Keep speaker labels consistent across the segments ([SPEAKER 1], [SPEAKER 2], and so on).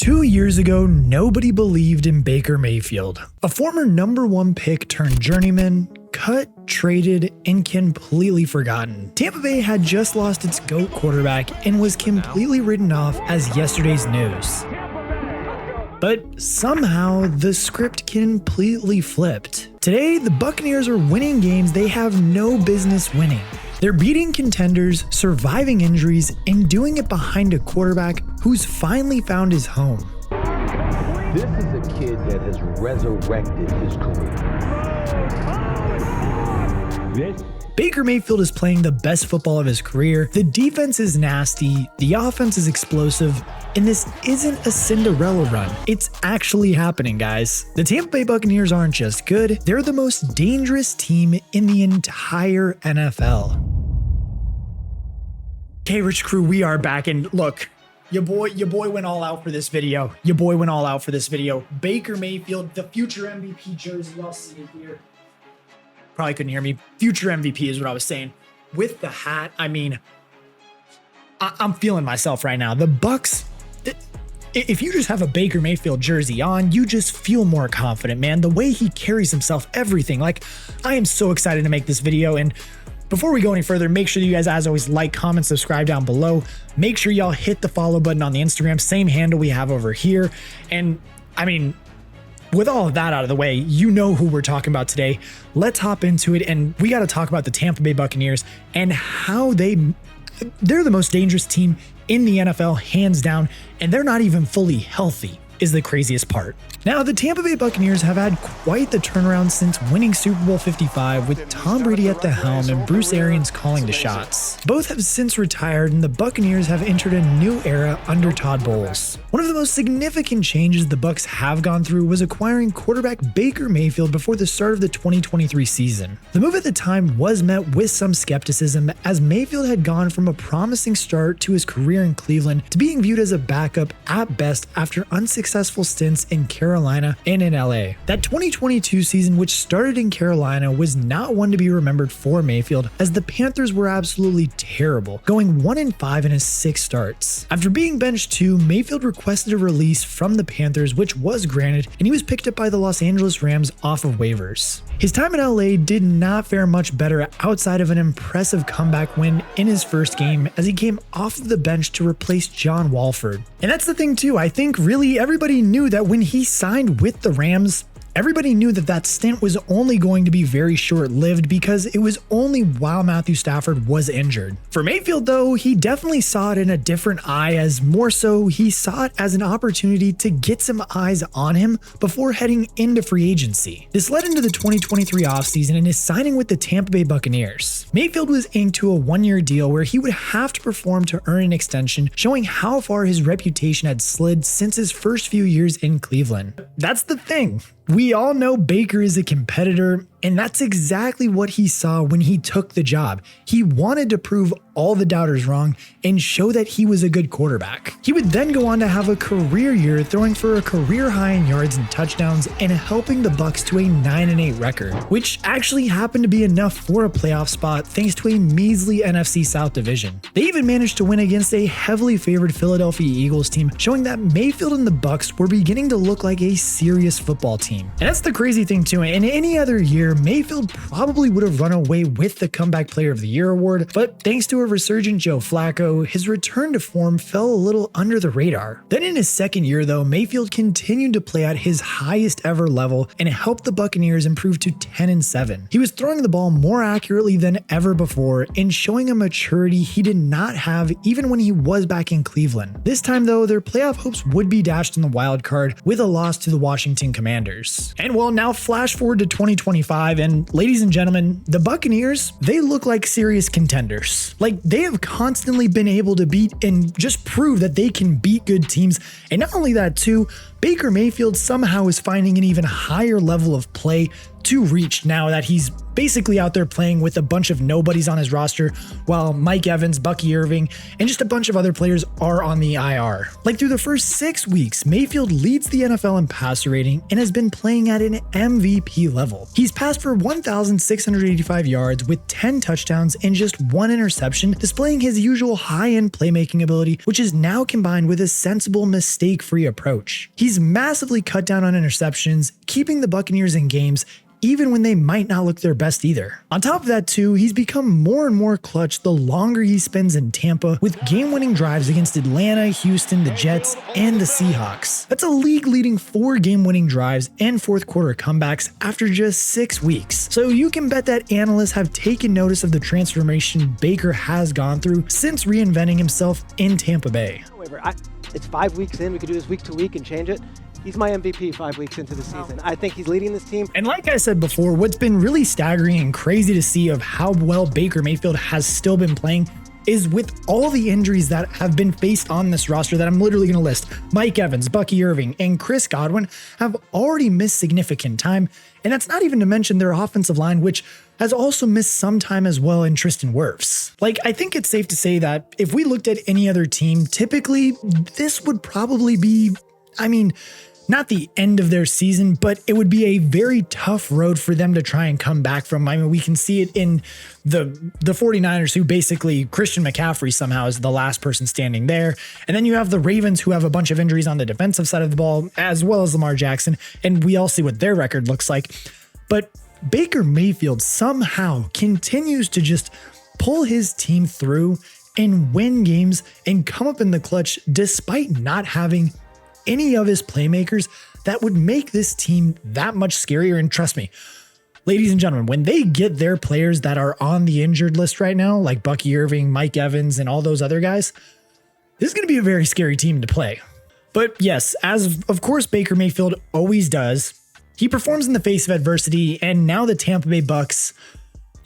[SPEAKER 1] 2 years ago, nobody believed in Baker Mayfield. A former #1 pick turned journeyman, cut, traded, and completely forgotten. Tampa Bay had just lost its GOAT quarterback and was completely written off as yesterday's news. But somehow, the script completely flipped. Today, the Buccaneers are winning games they have no business winning. They're beating contenders, surviving injuries, and doing it behind a quarterback who's finally found his home.
[SPEAKER 2] This is a kid that has resurrected his career.
[SPEAKER 1] Baker Mayfield is playing the best football of his career. The defense is nasty, the offense is explosive, and this isn't a Cinderella run. It's actually happening, guys. The Tampa Bay Buccaneers aren't just good, they're the most dangerous team in the entire NFL. KRICH crew, we are back, and look, your boy went all out for this video. Baker Mayfield, the future MVP jersey, y'all see it here. Probably couldn't hear me. Future MVP is what I was saying. With the hat, I mean, I'm feeling myself right now. The Bucs, if you just have a Baker Mayfield jersey on, you just feel more confident, man. The way he carries himself, everything. Like, I am so excited to make this video. And before we go any further, make sure that you guys, as always, like, comment, subscribe down below. Make sure y'all hit the follow button on the Instagram, same handle we have over here. And I mean, with all of that out of the way, you know who we're talking about today. Let's hop into it, and we got to talk about the Tampa Bay Buccaneers and how they're the most dangerous team in the NFL, hands down, and they're not even fully healthy, is the craziest part. Now, the Tampa Bay Buccaneers have had quite the turnaround since winning Super Bowl 55 with Tom Brady at the helm and Bruce Arians calling the shots. Both have since retired, and the Buccaneers have entered a new era under Todd Bowles. One of the most significant changes the Bucs have gone through was acquiring quarterback Baker Mayfield before the start of the 2023 season. The move at the time was met with some skepticism, as Mayfield had gone from a promising start to his career in Cleveland to being viewed as a backup at best after unsuccessful stints in Carolina and in LA. That 2022 season, which started in Carolina, was not one to be remembered for Mayfield, as the Panthers were absolutely terrible, going 1-5 in his 6 starts. After being benched too, Mayfield requested a release from the Panthers, which was granted, and he was picked up by the Los Angeles Rams off of waivers. His time in LA did not fare much better outside of an impressive comeback win in his first game, as he came off of the bench to replace John Walford. And that's the thing too, I think really everybody knew that when he signed with the Rams, everybody knew that that stint was only going to be very short-lived because it was only while Matthew Stafford was injured. For Mayfield though, he definitely saw it in a different eye, as more so he saw it as an opportunity to get some eyes on him before heading into free agency. This led into the 2023 offseason and his signing with the Tampa Bay Buccaneers. Mayfield was inked to a 1-year deal where he would have to perform to earn an extension, showing how far his reputation had slid since his first few years in Cleveland. That's the thing. We all know Baker is a competitor, and that's exactly what he saw when he took the job. He wanted to prove all the doubters wrong and show that he was a good quarterback. He would then go on to have a career year, throwing for a career high in yards and touchdowns and helping the Bucs to a 9-8 record, which actually happened to be enough for a playoff spot thanks to a measly NFC South division. They even managed to win against a heavily favored Philadelphia Eagles team, showing that Mayfield and the Bucs were beginning to look like a serious football team. And that's the crazy thing too. In any other year, Mayfield probably would have run away with the Comeback Player of the Year award, but thanks to a resurgent Joe Flacco, his return to form fell a little under the radar. Then in his second year though, Mayfield continued to play at his highest ever level and helped the Buccaneers improve to 10-7. He was throwing the ball more accurately than ever before and showing a maturity he did not have even when he was back in Cleveland. This time though, their playoff hopes would be dashed in the wild card with a loss to the Washington Commanders. And well, now flash forward to 2025, and ladies and gentlemen, the Buccaneers, they look like serious contenders. Like, they have constantly been able to beat and just prove that they can beat good teams. And not only that too, Baker Mayfield somehow is finding an even higher level of play too reached now that he's basically out there playing with a bunch of nobodies on his roster, while Mike Evans, Bucky Irving, and just a bunch of other players are on the IR. Like through the first 6 weeks, Mayfield leads the NFL in passer rating and has been playing at an MVP level. He's passed for 1,685 yards with 10 touchdowns and just 1 interception, displaying his usual high-end playmaking ability, which is now combined with a sensible, mistake-free approach. He's massively cut down on interceptions, keeping the Buccaneers in games even when they might not look their best either. On top of that too, he's become more and more clutch the longer he spends in Tampa, with game-winning drives against Atlanta, Houston, the Jets, and the Seahawks. That's a league-leading 4 game-winning drives and fourth quarter comebacks after just 6 weeks. So you can bet that analysts have taken notice of the transformation Baker has gone through since reinventing himself in Tampa Bay.
[SPEAKER 3] However, it's 5 weeks in, we could do this week to week and change it. He's my MVP 5 weeks into the season. I think he's leading this team.
[SPEAKER 1] And like I said before, what's been really staggering and crazy to see of how well Baker Mayfield has still been playing is with all the injuries that have been faced on this roster that I'm literally going to list. Mike Evans, Bucky Irving, and Chris Godwin have already missed significant time. And that's not even to mention their offensive line, which has also missed some time as well in Tristan Wirfs. Like, I think it's safe to say that if we looked at any other team, typically this would probably be, not the end of their season, but it would be a very tough road for them to try and come back from. We can see it in the 49ers, who basically Christian McCaffrey somehow is the last person standing there. And then you have the Ravens, who have a bunch of injuries on the defensive side of the ball, as well as Lamar Jackson. And we all see what their record looks like. But Baker Mayfield somehow continues to just pull his team through and win games and come up in the clutch despite not having any of his playmakers that would make this team that much scarier. And trust me, ladies and gentlemen, when they get their players that are on the injured list right now, like Bucky Irving, Mike Evans, and all those other guys, this is going to be a very scary team to play. But yes, as of course Baker Mayfield always does, he performs in the face of adversity, and now the Tampa Bay Bucs,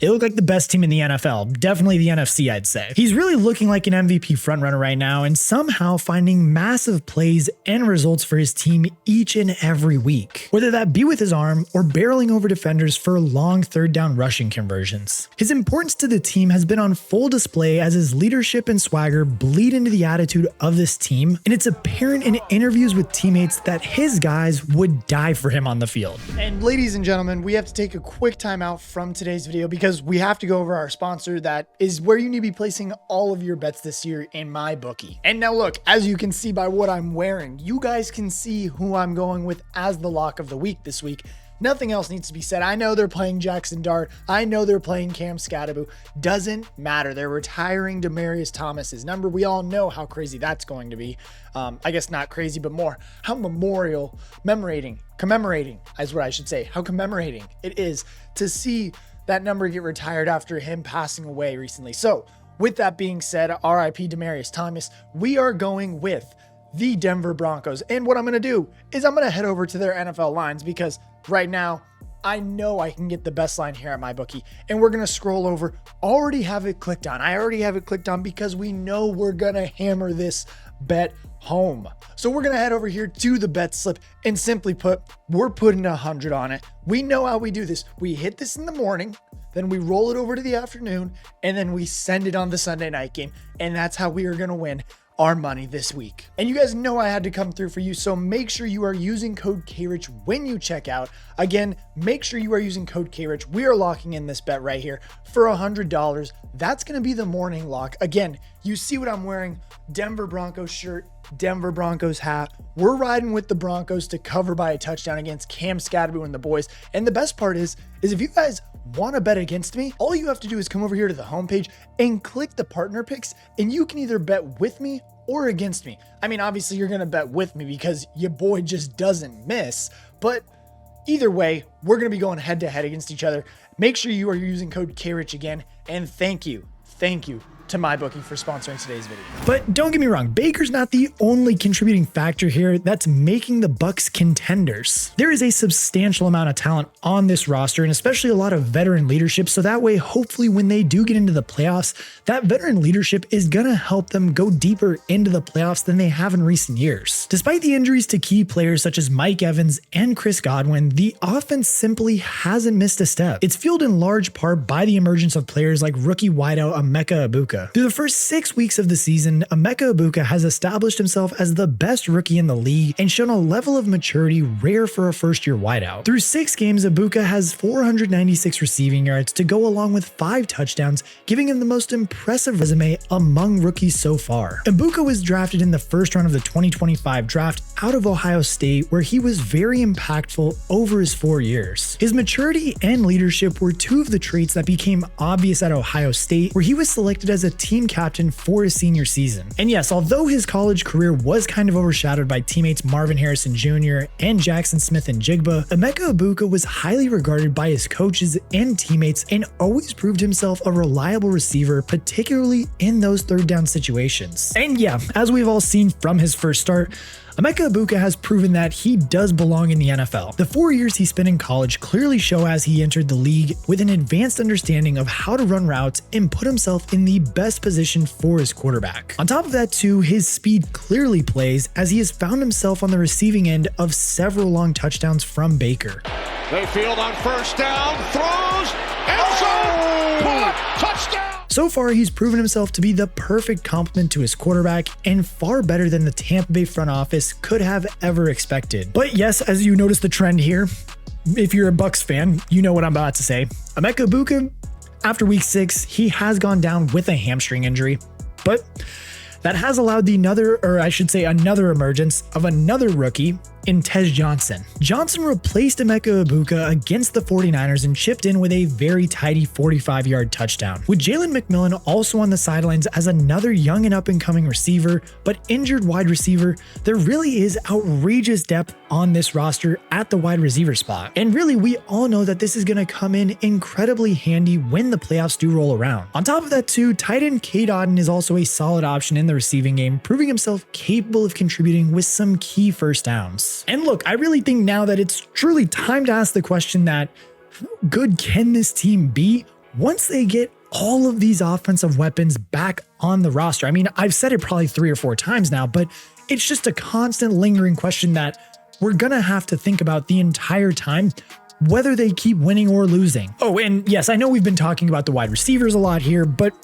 [SPEAKER 1] they look like the best team in the NFL, definitely the NFC, I'd say. He's really looking like an MVP frontrunner right now and somehow finding massive plays and results for his team each and every week, whether that be with his arm or barreling over defenders for long third down rushing conversions. His importance to the team has been on full display as his leadership and swagger bleed into the attitude of this team, and it's apparent in interviews with teammates that his guys would die for him on the field.
[SPEAKER 4] And ladies and gentlemen, we have to take a quick time out from today's video because we have to go over our sponsor that is where you need to be placing all of your bets this year in MyBookie. And now look, as you can see by what I'm wearing, you guys can see who I'm going with as the lock of the week this week. Nothing else needs to be said. I know they're playing Jaxson Dart. I know they're playing Cam Scatterbo. Doesn't matter. They're retiring Demaryius Thomas's number. We all know how crazy that's going to be. I guess not crazy, but more how commemorating is what I should say. How commemorating it is to see that number get retired after him passing away recently. So with that being said, RIP Demaryius Thomas, we are going with the Denver Broncos. And what I'm going to do is I'm going to head over to their NFL lines because right now I know I can get the best line here at MyBookie, and we're going to scroll over. I already have it clicked on because we know we're going to hammer this bet home. So we're going to head over here to the bet slip, and simply put, we're putting 100 on it. We know how we do this. We hit this in the morning, then we roll it over to the afternoon, and then we send it on the Sunday night game. And that's how we are going to win our money this week. And you guys know I had to come through for you, so make sure you are using code KRICH when you check out. Again, make sure you are using code KRICH. We are locking in this bet right here for $100. That's going to be the morning lock. Again, you see what I'm wearing: Denver Broncos shirt, Denver Broncos hat. We're riding with the Broncos to cover by a touchdown against Cam Scatterbo and the boys. And the best part is if you guys want to bet against me, all you have to do is come over here to the homepage and click the partner picks, and you can either bet with me or against me. Obviously you're going to bet with me because your boy just doesn't miss, but either way, we're going to be going head to head against each other. Make sure you are using code KRICH again, and thank you to MyBookie for sponsoring today's video.
[SPEAKER 1] But don't get me wrong, Baker's not the only contributing factor here that's making the Bucs contenders. There is a substantial amount of talent on this roster, and especially a lot of veteran leadership, so that way, hopefully when they do get into the playoffs, that veteran leadership is gonna help them go deeper into the playoffs than they have in recent years. Despite the injuries to key players such as Mike Evans and Chris Godwin, the offense simply hasn't missed a step. It's fueled in large part by the emergence of players like rookie wideout Emeka Egbuka. Through the first 6 weeks of the season, Emeka Egbuka has established himself as the best rookie in the league and shown a level of maturity rare for a first-year wideout. Through 6 games, Egbuka has 496 receiving yards to go along with 5 touchdowns, giving him the most impressive resume among rookies so far. Egbuka was drafted in the first round of the 2025 draft out of Ohio State, where he was very impactful over his 4 years. His maturity and leadership were 2 of the traits that became obvious at Ohio State, where he was selected as a team captain for his senior season. And yes, although his college career was kind of overshadowed by teammates Marvin Harrison Jr. and Jaxson Smith-Njigba, Emeka Egbuka was highly regarded by his coaches and teammates and always proved himself a reliable receiver, particularly in those third down situations. And yeah, as we've all seen from his first start, Emeka Egbuka has proven that he does belong in the NFL. The 4 years he spent in college clearly show as he entered the league with an advanced understanding of how to run routes and put himself in the best position for his quarterback. On top of that too, his speed clearly plays as he has found himself on the receiving end of several long touchdowns from Baker.
[SPEAKER 5] They field on first down, throws, end zone, caught, touchdown!
[SPEAKER 1] So far, he's proven himself to be the perfect complement to his quarterback and far better than the Tampa Bay front office could have ever expected. But yes, as you notice the trend here, if you're a Bucs fan, you know what I'm about to say. Emeka Egbuka, after week 6, he has gone down with a hamstring injury, but that has allowed another emergence of another rookie in Tej Johnson. Johnson replaced Emeka Egbuka against the 49ers and chipped in with a very tidy 45-yard touchdown. With Jalen McMillan also on the sidelines as another young and up-and-coming receiver, but injured wide receiver, there really is outrageous depth on this roster at the wide receiver spot. And really, we all know that this is going to come in incredibly handy when the playoffs do roll around. On top of that too, tight end Cade Otton is also a solid option in the receiving game, proving himself capable of contributing with some key first downs. And look, I really think now that it's truly time to ask the question that how good can this team be once they get all of these offensive weapons back on the roster? I mean, I've said it probably 3 or 4 times now, but it's just a constant lingering question that we're gonna have to think about the entire time, whether they keep winning or losing. Oh, and yes, I know we've been talking about the wide receivers a lot here, but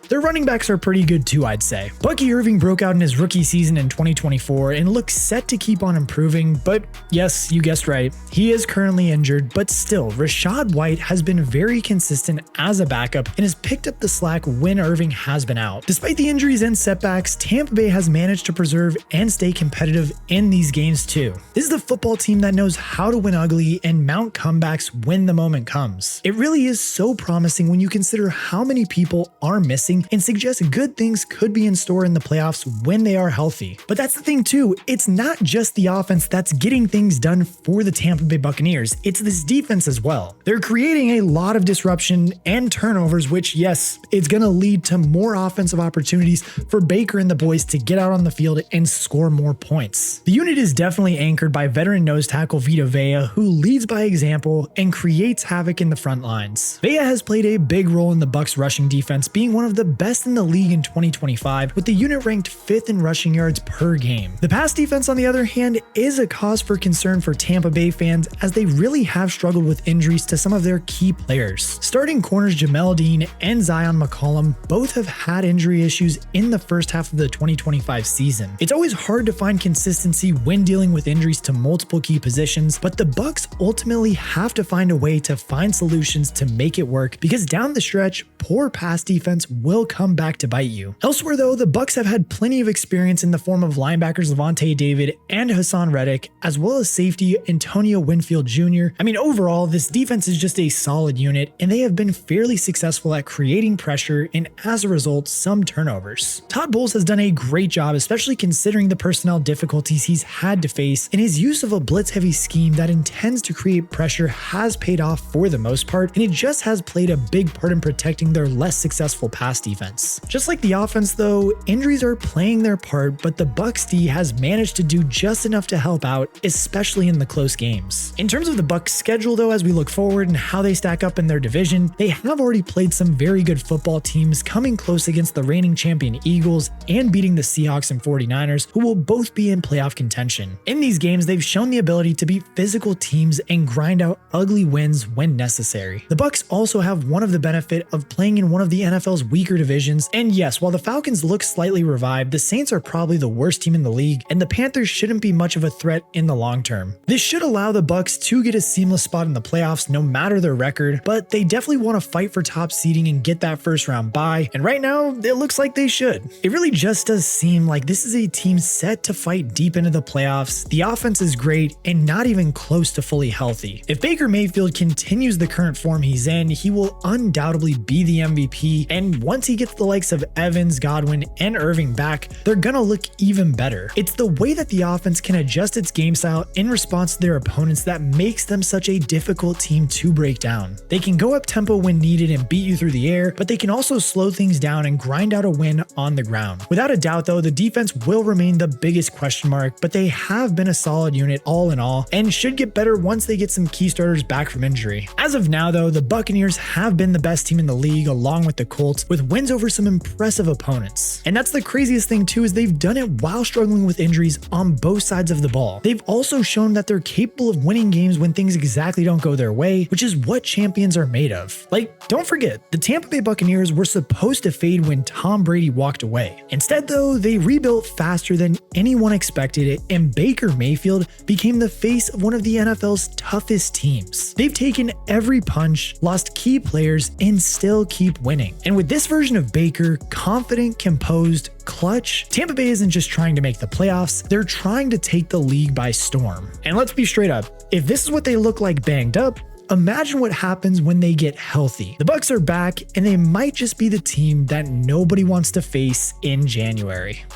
[SPEAKER 1] their running backs are pretty good too, I'd say. Bucky Irving broke out in his rookie season in 2024 and looks set to keep on improving, but yes, you guessed right, he is currently injured, but still, Rachaad White has been very consistent as a backup and has picked up the slack when Irving has been out. Despite the injuries and setbacks, Tampa Bay has managed to preserve and stay competitive in these games too. This is the football team that knows how to win ugly and mount comebacks when the moment comes. It really is so promising when you consider how many people are missing and suggest good things could be in store in the playoffs when they are healthy. But that's the thing too, it's not just the offense that's getting things done for the Tampa Bay Buccaneers, it's this defense as well. They're creating a lot of disruption and turnovers, which yes, it's gonna lead to more offensive opportunities for Baker and the boys to get out on the field and score more points. The unit is definitely anchored by veteran nose tackle Vita Vea, who leads by example and creates havoc in the front lines. Vea has played a big role in the Bucs rushing defense, being one of the best in the league in 2025, with the unit ranked 5th in rushing yards per game. The pass defense, on the other hand, is a cause for concern for Tampa Bay fans, as they really have struggled with injuries to some of their key players. Starting corners Jamel Dean and Zion McCollum both have had injury issues in the first half of the 2025 season. It's always hard to find consistency when dealing with injuries to multiple key positions, but the Bucs ultimately have to find a way to find solutions to make it work, because down the stretch, poor pass defense will come back to bite you. Elsewhere though, the Bucs have had plenty of experience in the form of linebackers Levante David and Hassan Reddick, as well as safety Antonio Winfield Jr. I mean, overall, this defense is just a solid unit, and they have been fairly successful at creating pressure and as a result, some turnovers. Todd Bowles has done a great job, especially considering the personnel difficulties he's had to face, and his use of a blitz-heavy scheme that intends to create pressure has paid off for the most part, and it just has played a big part in protecting their less successful pass defense. Just like the offense though, injuries are playing their part, but the Bucs D has managed to do just enough to help out, especially in the close games. In terms of the Bucs schedule though, as we look forward and how they stack up in their division, they have already played some very good football teams, coming close against the reigning champion Eagles and beating the Seahawks and 49ers, who will both be in playoff contention. In these games, they've shown the ability to beat physical teams and grind out ugly wins when necessary. The Bucs also have one of the benefit of playing in one of the NFL's weaker divisions, and yes, while the Falcons look slightly revived, the Saints are probably the worst team in the league, and the Panthers shouldn't be much of a threat in the long term. This should allow the Bucs to get a seamless spot in the playoffs no matter their record, but they definitely want to fight for top seeding and get that first round bye, and right now, it looks like they should. It really just does seem like this is a team set to fight deep into the playoffs. The offense is great and not even close to fully healthy. If Baker Mayfield continues the current form he's in, he will undoubtedly be the MVP, and once he gets the likes of Evans, Godwin, and Irving back, they're gonna look even better. It's the way that the offense can adjust its game style in response to their opponents that makes them such a difficult team to break down. They can go up tempo when needed and beat you through the air, but they can also slow things down and grind out a win on the ground. Without a doubt though, the defense will remain the biggest question mark, but they have been a solid unit all in all and should get better once they get some key starters back from injury. As of now though, the Buccaneers have been the best team in the league along with the Colts, with wins over some impressive opponents. And that's the craziest thing too, is they've done it while struggling with injuries on both sides of the ball. They've also shown that they're capable of winning games when things exactly don't go their way, which is what champions are made of. Like, don't forget, the Tampa Bay Buccaneers were supposed to fade when Tom Brady walked away. Instead though, they rebuilt faster than anyone expected it, and Baker Mayfield became the face of one of the NFL's toughest teams. They've taken every punch, lost key players, and still keep winning. And with this version of Baker, confident, composed, clutch, Tampa Bay isn't just trying to make the playoffs, they're trying to take the league by storm. And let's be straight up, if this is what they look like banged up, imagine what happens when they get healthy. The Bucs are back, and they might just be the team that nobody wants to face in January.